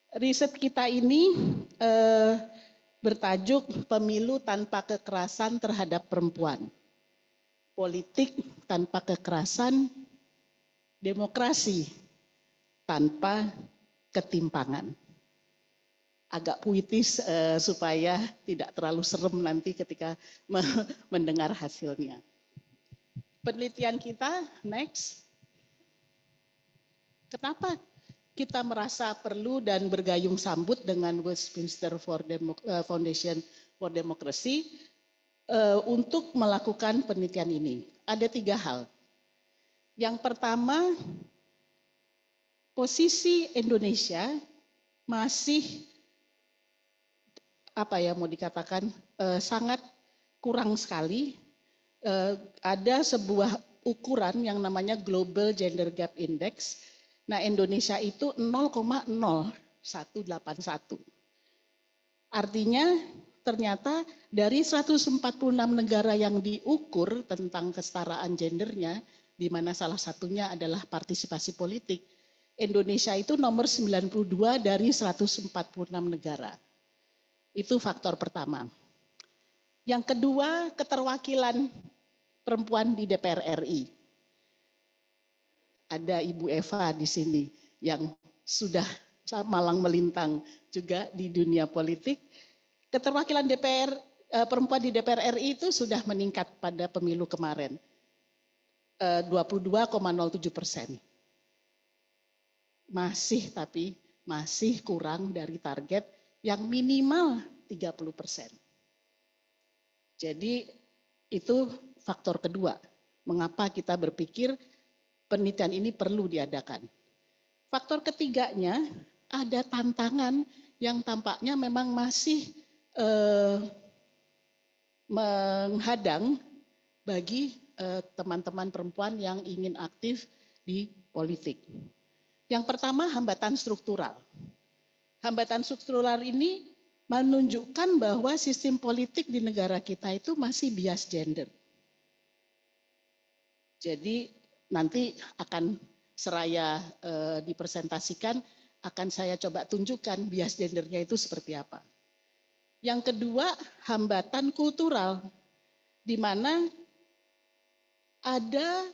Riset kita ini bertajuk Pemilu Tanpa Kekerasan Terhadap Perempuan. Politik tanpa kekerasan, demokrasi tanpa ketimpangan. Agak puitis supaya tidak terlalu serem nanti ketika mendengar hasilnya. Penelitian kita, next. Kenapa kita merasa perlu dan bergayung sambut dengan Westminster Foundation for Democracy untuk melakukan penelitian ini? Ada 3 hal. Yang pertama, posisi Indonesia masih sangat kurang sekali. Ada sebuah ukuran yang namanya Global Gender Gap Index. Nah, Indonesia itu 0,0181. Artinya ternyata dari 146 negara yang diukur tentang kesetaraan gendernya, di mana salah satunya adalah partisipasi politik, Indonesia itu nomor 92 dari 146 negara. Itu faktor pertama. Yang kedua, keterwakilan perempuan di DPR RI. Ada Ibu Eva di sini yang sudah malang melintang juga di dunia politik. Keterwakilan perempuan di DPR RI itu sudah meningkat pada pemilu kemarin, 22,07%. Masih kurang dari target yang minimal 30%. Jadi itu faktor kedua, mengapa kita berpikir penelitian ini perlu diadakan. Faktor ketiganya, ada tantangan yang tampaknya memang masih menghadang bagi teman-teman perempuan yang ingin aktif di politik. Yang pertama, hambatan struktural. Hambatan struktural ini menunjukkan bahwa sistem politik di negara kita itu masih bias gender. Jadi nanti akan seraya dipresentasikan, akan saya coba tunjukkan bias gendernya itu seperti apa. Yang kedua, hambatan kultural, di mana ada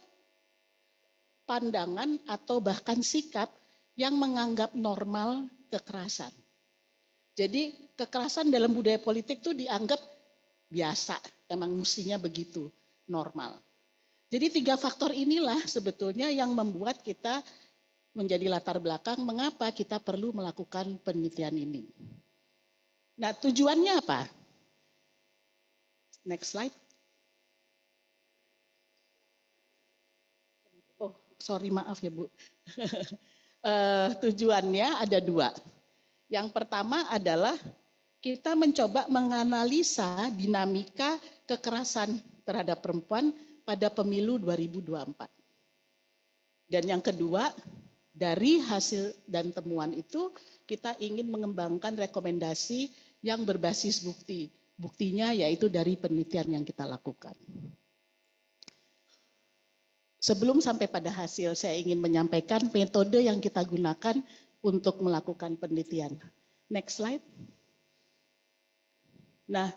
pandangan atau bahkan sikap yang menganggap normal kekerasan. Jadi kekerasan dalam budaya politik itu dianggap biasa, emang mestinya begitu, normal. Jadi 3 faktor inilah sebetulnya yang membuat kita menjadi latar belakang mengapa kita perlu melakukan penelitian ini. Nah, tujuannya apa? Next slide. Oh, sorry, maaf ya Bu. Tujuannya ada 2. Yang pertama adalah kita mencoba menganalisa dinamika kekerasan terhadap perempuan pada pemilu 2024. Dan yang kedua, dari hasil dan temuan itu kita ingin mengembangkan rekomendasi yang berbasis bukti. Buktinya yaitu dari penelitian yang kita lakukan. Sebelum sampai pada hasil, saya ingin menyampaikan metode yang kita gunakan untuk melakukan penelitian. Next slide. Nah,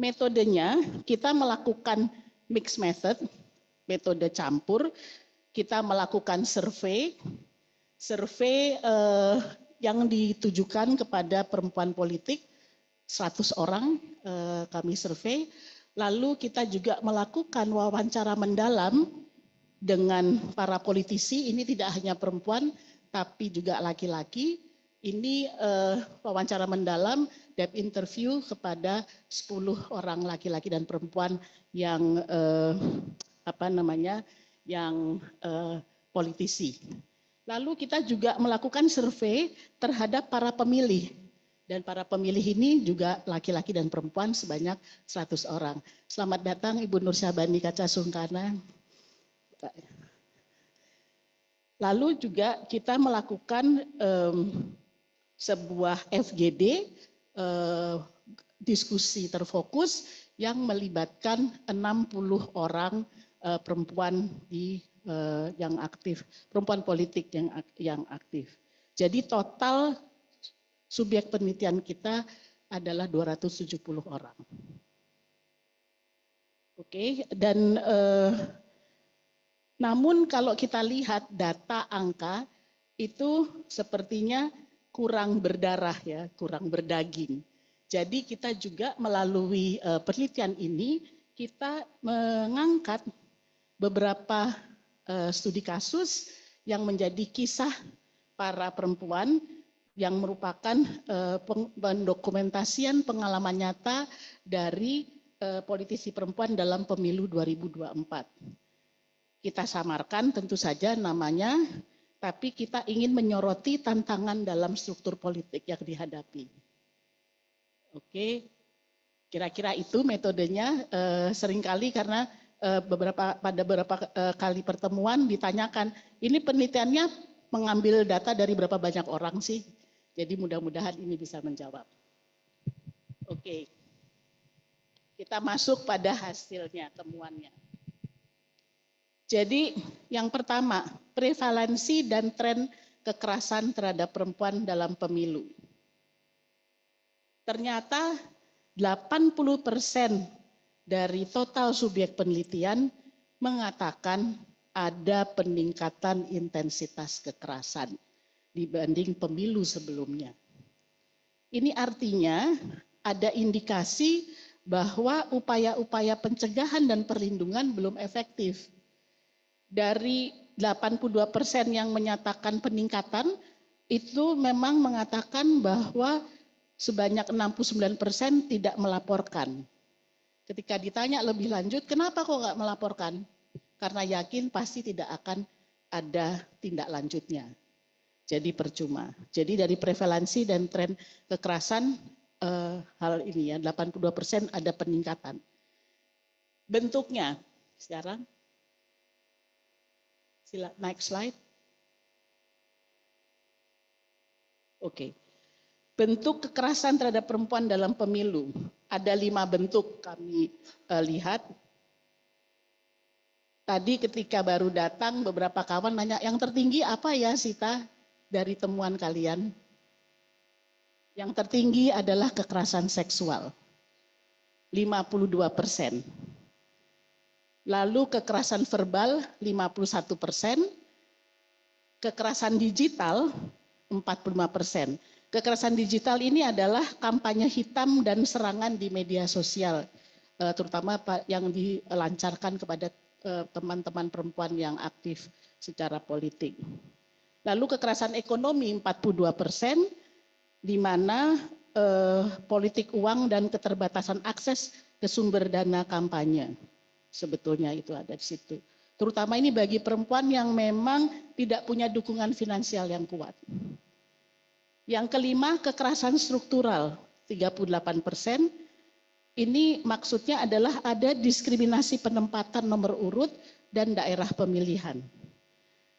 metodenya kita melakukan mixed method, metode campur. Kita melakukan survei yang ditujukan kepada perempuan politik, 100 orang kami survei. Lalu kita juga melakukan wawancara mendalam dengan para politisi, ini tidak hanya perempuan, tapi juga laki-laki. Ini wawancara mendalam, depth interview kepada 10 orang laki-laki dan perempuan yang politisi. Lalu kita juga melakukan survei terhadap para pemilih. Dan para pemilih ini juga laki-laki dan perempuan sebanyak 100 orang. Selamat datang Ibu Nur Syabani Kaca Sungkana. Lalu juga kita melakukan sebuah FGD, diskusi terfokus yang melibatkan 60 orang perempuan yang aktif, perempuan politik yang aktif. Jadi total subjek penelitian kita adalah 270 orang. Oke, dan namun kalau kita lihat data angka itu sepertinya kurang berdarah ya, kurang berdaging. Jadi kita juga melalui penelitian ini kita mengangkat beberapa studi kasus yang menjadi kisah para perempuan yang merupakan pendokumentasian pengalaman nyata dari politisi perempuan dalam pemilu 2024. Kita samarkan tentu saja namanya, tapi kita ingin menyoroti tantangan dalam struktur politik yang dihadapi. Oke, kira-kira itu metodenya. Seringkali karena pada beberapa kali pertemuan ditanyakan, ini penelitiannya mengambil data dari berapa banyak orang sih? Jadi mudah-mudahan ini bisa menjawab. Oke, kita masuk pada hasilnya, temuannya. Jadi yang pertama, prevalensi dan tren kekerasan terhadap perempuan dalam pemilu. Ternyata 80% dari total subjek penelitian mengatakan ada peningkatan intensitas kekerasan dibanding pemilu sebelumnya. Ini artinya ada indikasi bahwa upaya-upaya pencegahan dan perlindungan belum efektif. Dari 82% yang menyatakan peningkatan, itu memang mengatakan bahwa sebanyak 69% tidak melaporkan. Ketika ditanya lebih lanjut, kenapa kok nggak melaporkan? Karena yakin pasti tidak akan ada tindak lanjutnya. Jadi percuma. Jadi dari prevalensi dan tren kekerasan hal ini ya 82% ada peningkatan. Bentuknya sekarang, next slide. Oke. Bentuk kekerasan terhadap perempuan dalam pemilu. Ada 5 bentuk kami lihat. Tadi ketika baru datang beberapa kawan nanya, yang tertinggi apa ya Sita dari temuan kalian? Yang tertinggi adalah kekerasan seksual. 52%. Lalu kekerasan verbal 51%. Kekerasan digital 45%. Kekerasan digital ini adalah kampanye hitam dan serangan di media sosial, terutama yang dilancarkan kepada teman-teman perempuan yang aktif secara politik. Lalu kekerasan ekonomi 42%, di mana politik uang dan keterbatasan akses ke sumber dana kampanye. Sebetulnya itu ada di situ. Terutama ini bagi perempuan yang memang tidak punya dukungan finansial yang kuat. Yang kelima, kekerasan struktural 38%. Ini maksudnya adalah ada diskriminasi penempatan nomor urut dan daerah pemilihan.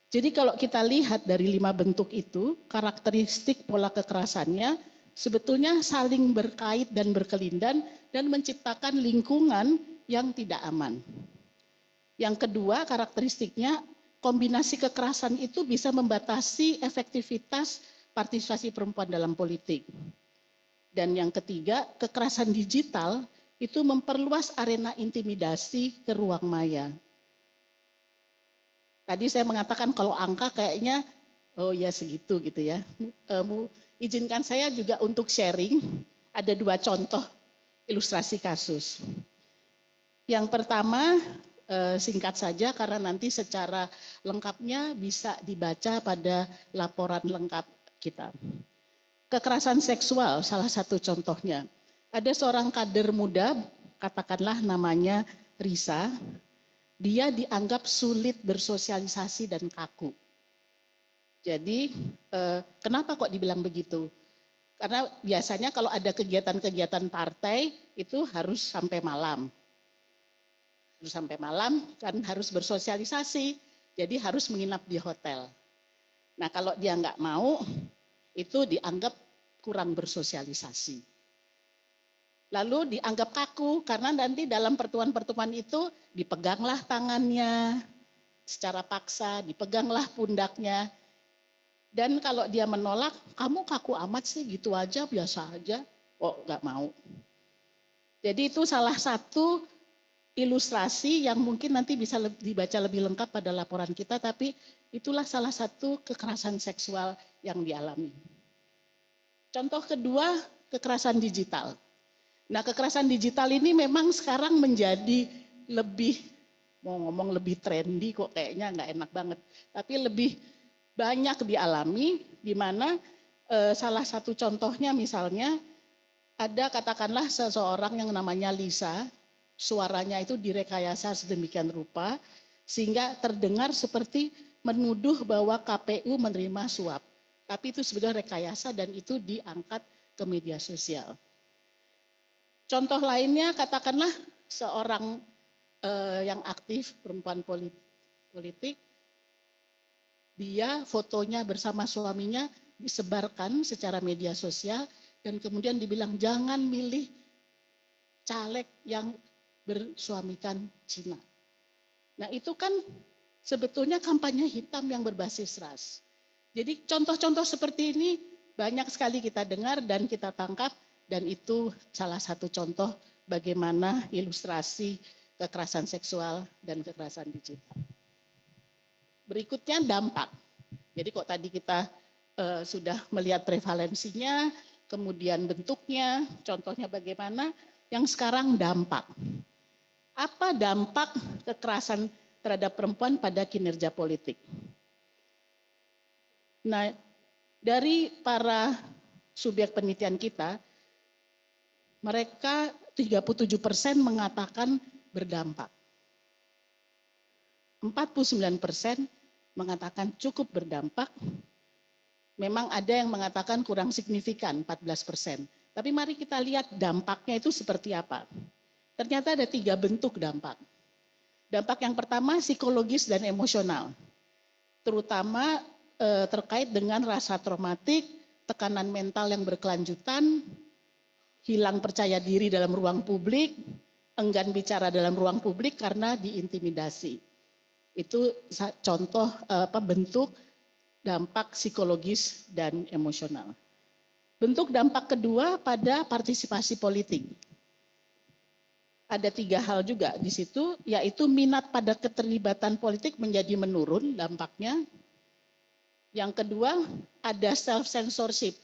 Jadi kalau kita lihat dari 5 bentuk itu, karakteristik pola kekerasannya sebetulnya saling berkait dan berkelindan dan menciptakan lingkungan yang tidak aman. Yang kedua, karakteristiknya kombinasi kekerasan itu bisa membatasi efektivitas partisipasi perempuan dalam politik. Dan yang ketiga, kekerasan digital itu memperluas arena intimidasi ke ruang maya. Tadi saya mengatakan kalau angka kayaknya, oh ya segitu gitu ya. Izinkan saya juga untuk sharing, ada 2 contoh ilustrasi kasus. Yang pertama, singkat saja karena nanti secara lengkapnya bisa dibaca pada laporan lengkap kita. Kekerasan seksual salah satu contohnya. Ada seorang kader muda, katakanlah namanya Risa, dia dianggap sulit bersosialisasi dan kaku. Jadi kenapa kok dibilang begitu? Karena biasanya kalau ada kegiatan-kegiatan partai itu harus sampai malam. Harus sampai malam kan harus bersosialisasi, jadi harus menginap di hotel. Nah kalau dia nggak mau, itu dianggap kurang bersosialisasi. Lalu dianggap kaku karena nanti dalam pertemuan-pertemuan itu dipeganglah tangannya secara paksa, dipeganglah pundaknya. Dan kalau dia menolak, kamu kaku amat sih, gitu aja, biasa aja. Oh, nggak mau. Jadi itu salah satu ilustrasi yang mungkin nanti bisa dibaca lebih lengkap pada laporan kita, tapi itulah salah satu kekerasan seksual yang dialami. Contoh kedua, kekerasan digital. Nah, kekerasan digital ini memang sekarang menjadi lebih, mau ngomong lebih trendy kok kayaknya nggak enak banget, tapi lebih banyak dialami, di mana salah satu contohnya misalnya ada katakanlah seseorang yang namanya Lisa, suaranya itu direkayasa sedemikian rupa sehingga terdengar seperti menuduh bahwa KPU menerima suap. Tapi itu sebenarnya rekayasa dan itu diangkat ke media sosial. Contoh lainnya katakanlah seorang yang aktif perempuan politik, dia fotonya bersama suaminya disebarkan secara media sosial dan kemudian dibilang jangan milih caleg yang bersuamikan Cina. Nah itu kan sebetulnya kampanye hitam yang berbasis ras. Jadi contoh-contoh seperti ini banyak sekali kita dengar dan kita tangkap, dan itu salah satu contoh bagaimana ilustrasi kekerasan seksual dan kekerasan digital. Berikutnya dampak. Jadi kok tadi kita sudah melihat prevalensinya, kemudian bentuknya, contohnya bagaimana, yang sekarang dampak. Apa dampak kekerasan terhadap perempuan pada kinerja politik? Nah, dari para subjek penelitian kita, mereka 37% mengatakan berdampak. 49% mengatakan cukup berdampak. Memang ada yang mengatakan kurang signifikan, 14%. Tapi mari kita lihat dampaknya itu seperti apa. Ternyata ada 3 bentuk dampak. Dampak yang pertama psikologis dan emosional. Terutama terkait dengan rasa traumatik, tekanan mental yang berkelanjutan, hilang percaya diri dalam ruang publik, enggan bicara dalam ruang publik karena diintimidasi. Itu contoh bentuk dampak psikologis dan emosional. Bentuk dampak kedua pada partisipasi politik. Ada 3 hal juga di situ, yaitu minat pada keterlibatan politik menjadi menurun dampaknya. Yang kedua, ada self-censorship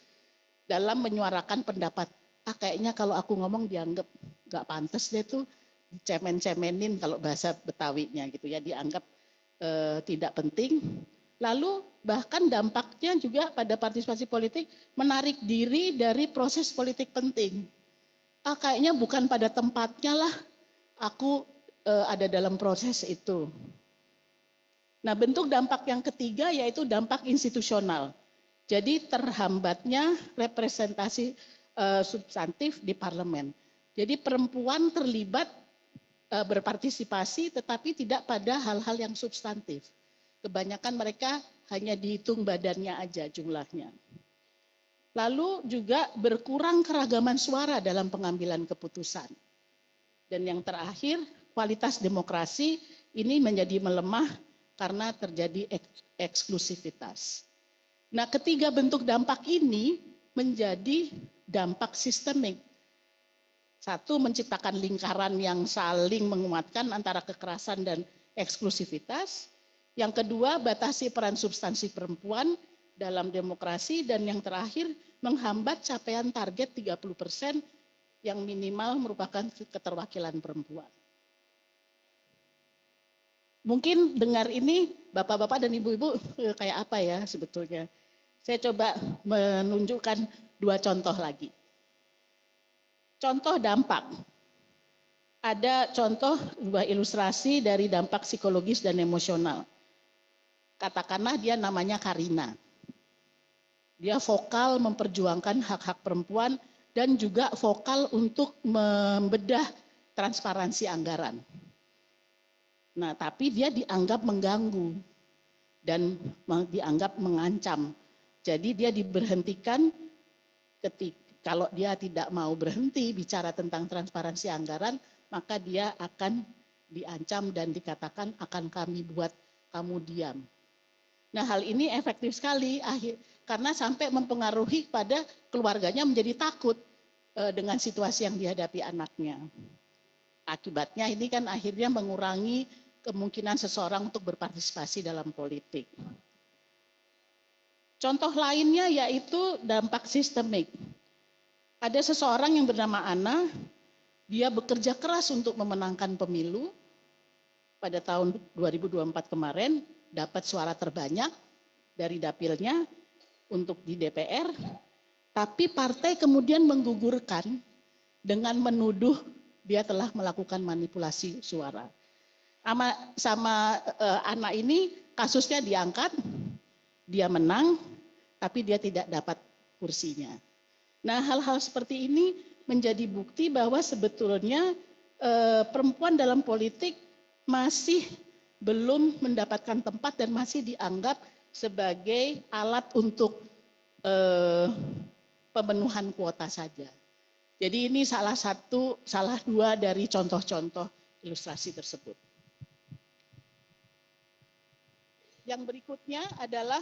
dalam menyuarakan pendapat. Kayaknya kalau aku ngomong dianggap gak pantas deh tuh, cemen-cemenin kalau bahasa Betawinya gitu ya, dianggap tidak penting. Lalu bahkan dampaknya juga pada partisipasi politik menarik diri dari proses politik penting. Kayaknya bukan pada tempatnya lah aku ada dalam proses itu. Nah, bentuk dampak yang ketiga yaitu dampak institusional. Jadi terhambatnya representasi substantif di parlemen. Jadi perempuan terlibat berpartisipasi tetapi tidak pada hal-hal yang substantif. Kebanyakan mereka hanya dihitung badannya aja jumlahnya. Lalu juga berkurang keragaman suara dalam pengambilan keputusan. Dan yang terakhir, kualitas demokrasi ini menjadi melemah karena terjadi eksklusivitas. Nah, ketiga bentuk dampak ini menjadi dampak sistemik. Satu, menciptakan lingkaran yang saling menguatkan antara kekerasan dan eksklusivitas. Yang kedua, batasi peran substansi perempuan dalam demokrasi. Dan yang terakhir, menghambat capaian target 30% yang minimal merupakan keterwakilan perempuan. Mungkin dengar ini bapak-bapak dan ibu-ibu kayak apa ya sebetulnya. Saya coba menunjukkan 2 contoh lagi. Contoh dampak. Ada contoh 2 ilustrasi dari dampak psikologis dan emosional. Katakanlah dia namanya Karina. Dia vokal memperjuangkan hak-hak perempuan dan juga vokal untuk membedah transparansi anggaran. Nah, tapi dia dianggap mengganggu dan dianggap mengancam. Jadi dia diberhentikan kalau dia tidak mau berhenti bicara tentang transparansi anggaran, maka dia akan diancam dan dikatakan akan kami buat kamu diam. Nah, hal ini efektif sekali karena sampai mempengaruhi pada keluarganya menjadi takut dengan situasi yang dihadapi anaknya. Akibatnya ini kan akhirnya mengurangi kemungkinan seseorang untuk berpartisipasi dalam politik. Contoh lainnya yaitu dampak sistemik. Ada seseorang yang bernama Ana, dia bekerja keras untuk memenangkan pemilu pada tahun 2024 kemarin, dapat suara terbanyak dari dapilnya untuk di DPR, tapi partai kemudian menggugurkan dengan menuduh dia telah melakukan manipulasi suara. Sama anak ini kasusnya diangkat, dia menang, tapi dia tidak dapat kursinya. Nah, hal-hal seperti ini menjadi bukti bahwa sebetulnya perempuan dalam politik masih belum mendapatkan tempat dan masih dianggap sebagai alat untuk pemenuhan kuota saja. Jadi ini salah dua dari contoh-contoh ilustrasi tersebut. Yang berikutnya adalah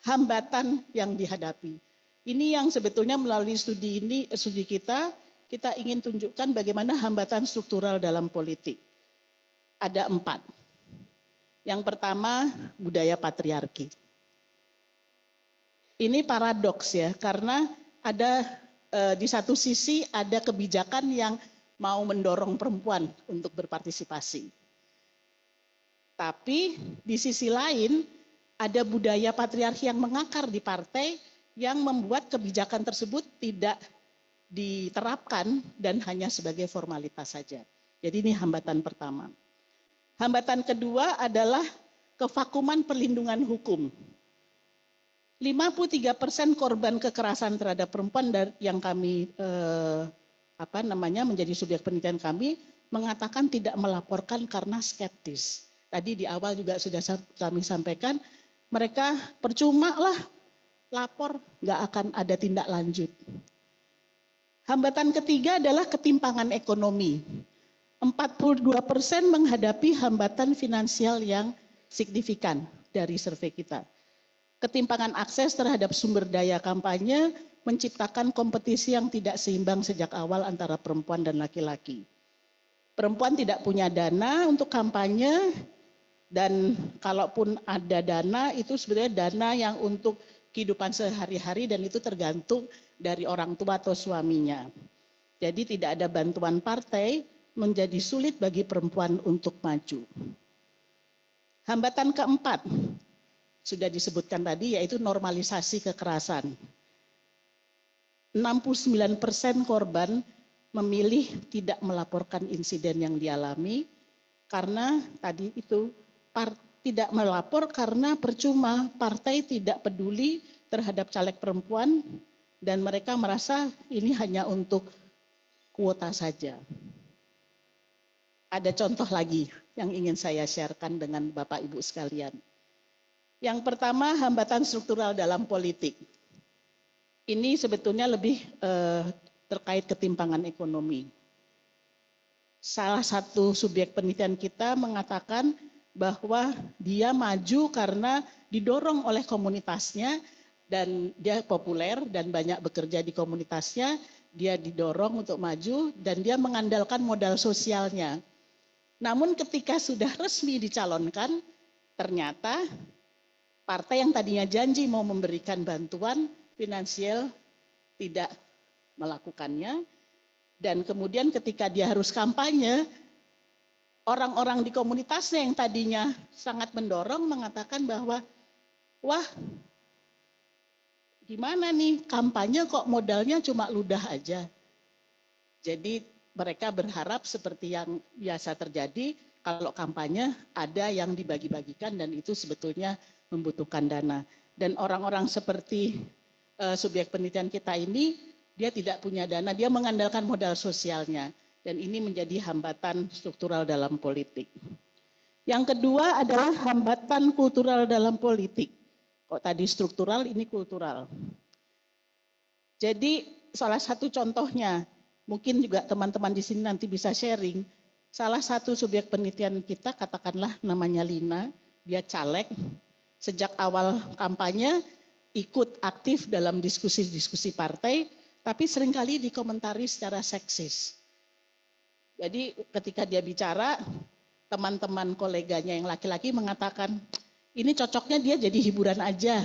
hambatan yang dihadapi. Ini yang sebetulnya melalui studi kita ingin tunjukkan bagaimana hambatan struktural dalam politik. Ada 4. Yang pertama, budaya patriarki. Ini paradoks ya, karena ada di satu sisi ada kebijakan yang mau mendorong perempuan untuk berpartisipasi. Tapi di sisi lain ada budaya patriarki yang mengakar di partai yang membuat kebijakan tersebut tidak diterapkan dan hanya sebagai formalitas saja. Jadi ini hambatan pertama. Hambatan kedua adalah kevakuman perlindungan hukum. 53% korban kekerasan terhadap perempuan yang kami menjadi subjek penelitian kami mengatakan tidak melaporkan karena skeptis. Tadi di awal juga sudah kami sampaikan, mereka percuma lah lapor, nggak akan ada tindak lanjut. Hambatan ketiga adalah ketimpangan ekonomi. 42% menghadapi hambatan finansial yang signifikan dari survei kita. Ketimpangan akses terhadap sumber daya kampanye menciptakan kompetisi yang tidak seimbang sejak awal antara perempuan dan laki-laki. Perempuan tidak punya dana untuk kampanye, dan kalaupun ada dana itu sebenarnya dana yang untuk kehidupan sehari-hari dan itu tergantung dari orang tua atau suaminya. Jadi tidak ada bantuan partai, menjadi sulit bagi perempuan untuk maju. Hambatan keempat, sudah disebutkan tadi, yaitu normalisasi kekerasan. 69% korban memilih tidak melaporkan insiden yang dialami karena tadi itu tidak melapor karena percuma, partai tidak peduli terhadap caleg perempuan dan mereka merasa ini hanya untuk kuota saja. Ada contoh lagi yang ingin saya sharekan dengan Bapak Ibu sekalian. Yang pertama, hambatan struktural dalam politik. Ini sebetulnya lebih terkait ketimpangan ekonomi. Salah satu subjek penelitian kita mengatakan bahwa dia maju karena didorong oleh komunitasnya dan dia populer dan banyak bekerja di komunitasnya, dia didorong untuk maju dan dia mengandalkan modal sosialnya. Namun ketika sudah resmi dicalonkan, ternyata partai yang tadinya janji mau memberikan bantuan finansial tidak melakukannya. Dan kemudian ketika dia harus kampanye, orang-orang di komunitasnya yang tadinya sangat mendorong mengatakan bahwa, wah gimana nih kampanye kok modalnya cuma ludah aja. Jadi mereka berharap seperti yang biasa terjadi, kalau kampanye ada yang dibagi-bagikan dan itu sebetulnya membutuhkan dana. Dan orang-orang seperti subjek penelitian kita ini, dia tidak punya dana, dia mengandalkan modal sosialnya. Dan ini menjadi hambatan struktural dalam politik. Yang kedua adalah hambatan kultural dalam politik. Kok tadi struktural, ini kultural. Jadi salah satu contohnya, mungkin juga teman-teman di sini nanti bisa sharing. Salah satu subjek penelitian kita, katakanlah namanya Lina, dia caleg. sejak awal kampanye ikut aktif dalam diskusi-diskusi partai, tapi seringkali dikomentari secara seksis. Jadi ketika dia bicara, teman-teman koleganya yang laki-laki mengatakan, ini cocoknya dia jadi hiburan aja,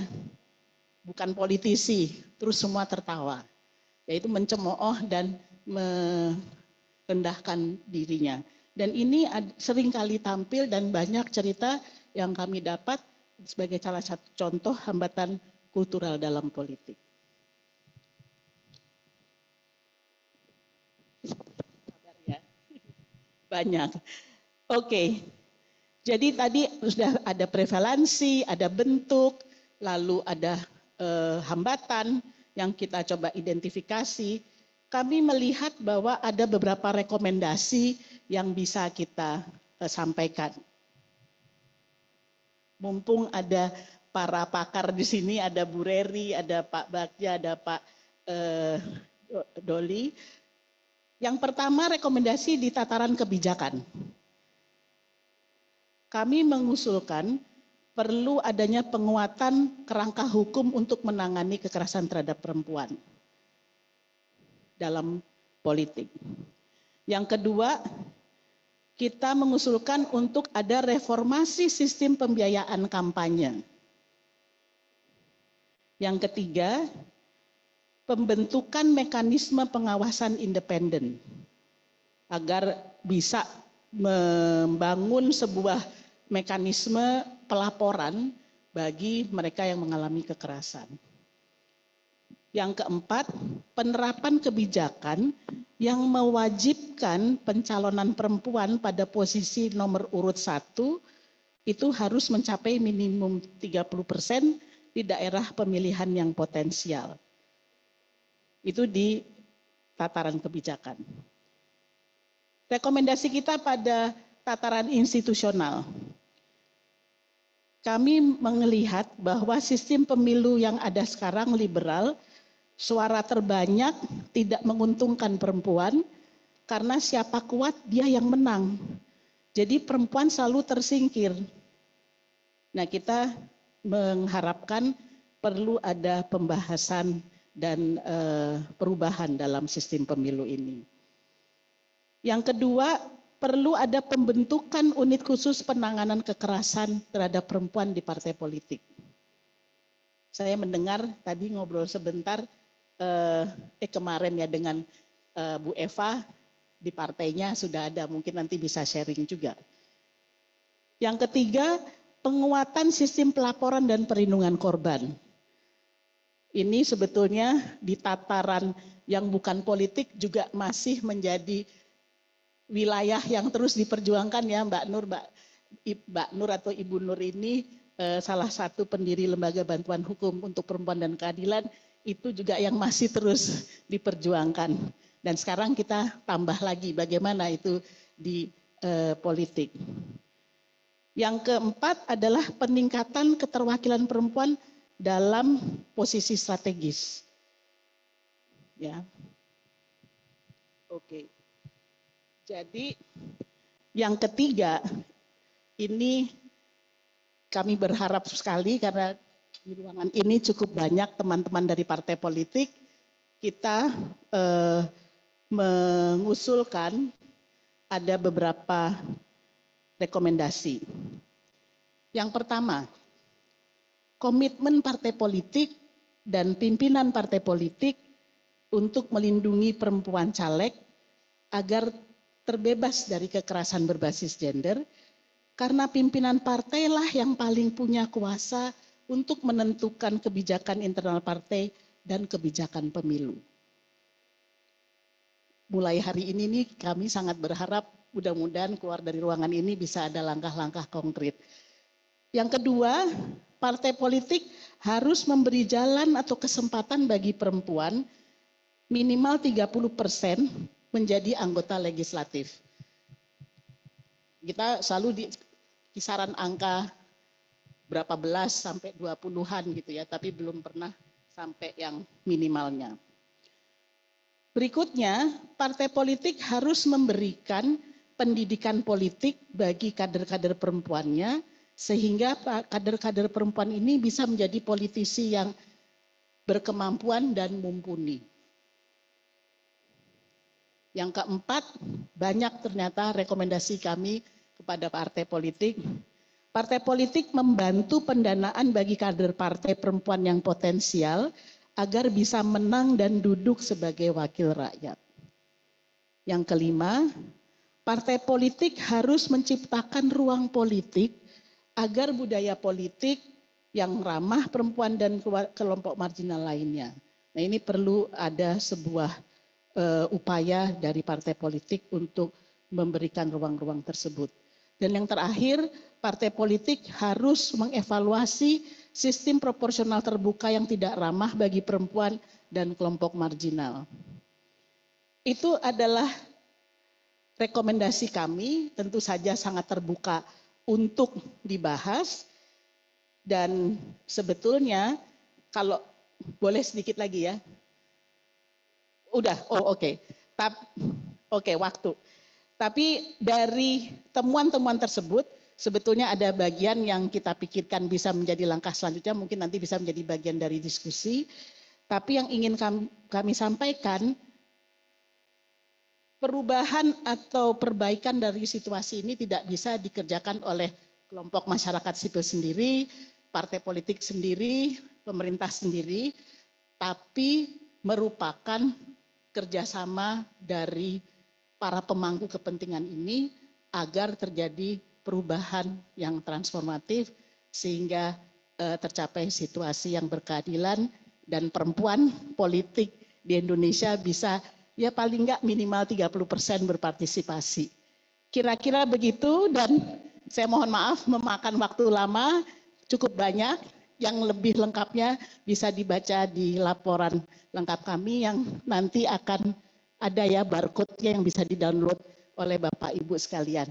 bukan politisi. Terus semua tertawa. Yaitu mencemooh dan merendahkan dirinya. Dan ini seringkali tampil dan banyak cerita yang kami dapat sebagai salah satu contoh hambatan kultural dalam politik. Banyak. Oke. Jadi tadi sudah ada prevalensi, ada bentuk, lalu ada hambatan yang kita coba identifikasi. Kami melihat bahwa ada beberapa rekomendasi yang bisa kita sampaikan. Mumpung ada para pakar di sini, ada Bu Reri, ada Pak Bagja, ada Pak Doli. Yang pertama rekomendasi di tataran kebijakan. Kami mengusulkan perlu adanya penguatan kerangka hukum untuk menangani kekerasan terhadap perempuan dalam politik. Yang kedua, kita mengusulkan untuk ada reformasi sistem pembiayaan kampanye. Yang ketiga, pembentukan mekanisme pengawasan independen agar bisa membangun sebuah mekanisme pelaporan bagi mereka yang mengalami kekerasan. Yang keempat, penerapan kebijakan yang mewajibkan pencalonan perempuan pada posisi nomor urut 1 itu harus mencapai minimum 30% di daerah pemilihan yang potensial. Itu di tataran kebijakan. Rekomendasi kita pada tataran institusional. Kami melihat bahwa sistem pemilu yang ada sekarang liberal, suara terbanyak tidak menguntungkan perempuan karena siapa kuat dia yang menang. Jadi perempuan selalu tersingkir. Nah, kita mengharapkan perlu ada pembahasan dan perubahan dalam sistem pemilu ini. Yang kedua, perlu ada pembentukan unit khusus penanganan kekerasan terhadap perempuan di partai politik. Saya mendengar tadi ngobrol sebentar kemarin ya dengan Bu Eva di partainya sudah ada, mungkin nanti bisa sharing juga. Yang ketiga, penguatan sistem pelaporan dan perlindungan korban. Ini sebetulnya di tataran yang bukan politik juga masih menjadi wilayah yang terus diperjuangkan ya Mbak Nur. Mbak Nur atau Ibu Nur ini salah satu pendiri Lembaga Bantuan Hukum untuk Perempuan dan Keadilan, itu juga yang masih terus diperjuangkan. Dan sekarang kita tambah lagi bagaimana itu di politik. Yang keempat adalah peningkatan keterwakilan perempuan dalam posisi strategis. Ya. Oke. Jadi yang ketiga ini kami berharap sekali karena di ruangan ini cukup banyak teman-teman dari partai politik, kita mengusulkan ada beberapa rekomendasi. Yang pertama, komitmen partai politik dan pimpinan partai politik untuk melindungi perempuan caleg agar terbebas dari kekerasan berbasis gender, karena pimpinan partailah yang paling punya kuasa untuk menentukan kebijakan internal partai dan kebijakan pemilu. Mulai hari ini nih kami sangat berharap mudah-mudahan keluar dari ruangan ini bisa ada langkah-langkah konkret. Yang kedua, partai politik harus memberi jalan atau kesempatan bagi perempuan minimal 30% menjadi anggota legislatif. Kita selalu di kisaran angka berapa belas sampai 20-an gitu ya, tapi belum pernah sampai yang minimalnya. Berikutnya, partai politik harus memberikan pendidikan politik bagi kader-kader perempuannya sehingga kader-kader perempuan ini bisa menjadi politisi yang berkemampuan dan mumpuni. Yang keempat, banyak ternyata rekomendasi kami kepada partai politik. Partai politik membantu pendanaan bagi kader partai perempuan yang potensial agar bisa menang dan duduk sebagai wakil rakyat. Yang kelima, partai politik harus menciptakan ruang politik agar budaya politik yang ramah perempuan dan kelompok marginal lainnya. Nah, ini perlu ada sebuah upaya dari partai politik untuk memberikan ruang-ruang tersebut. Dan yang terakhir, partai politik harus mengevaluasi sistem proporsional terbuka yang tidak ramah bagi perempuan dan kelompok marginal. Itu adalah rekomendasi kami, tentu saja sangat terbuka untuk dibahas. Dan sebetulnya kalau boleh sedikit lagi ya. Udah, oke. Oke, waktu. Tapi dari temuan-temuan tersebut sebetulnya ada bagian yang kita pikirkan bisa menjadi langkah selanjutnya, mungkin nanti bisa menjadi bagian dari diskusi. Tapi yang ingin kami sampaikan, perubahan atau perbaikan dari situasi ini tidak bisa dikerjakan oleh kelompok masyarakat sipil sendiri, partai politik sendiri, pemerintah sendiri, tapi merupakan kerjasama dari para pemangku kepentingan ini agar terjadi perubahan yang transformatif sehingga tercapai situasi yang berkeadilan dan perempuan politik di Indonesia bisa ya paling enggak minimal 30% berpartisipasi. Kira-kira begitu, dan saya mohon maaf memakan waktu lama cukup banyak. Yang lebih lengkapnya bisa dibaca di laporan lengkap kami yang nanti akan ada ya barcode-nya yang bisa di-download oleh Bapak Ibu sekalian.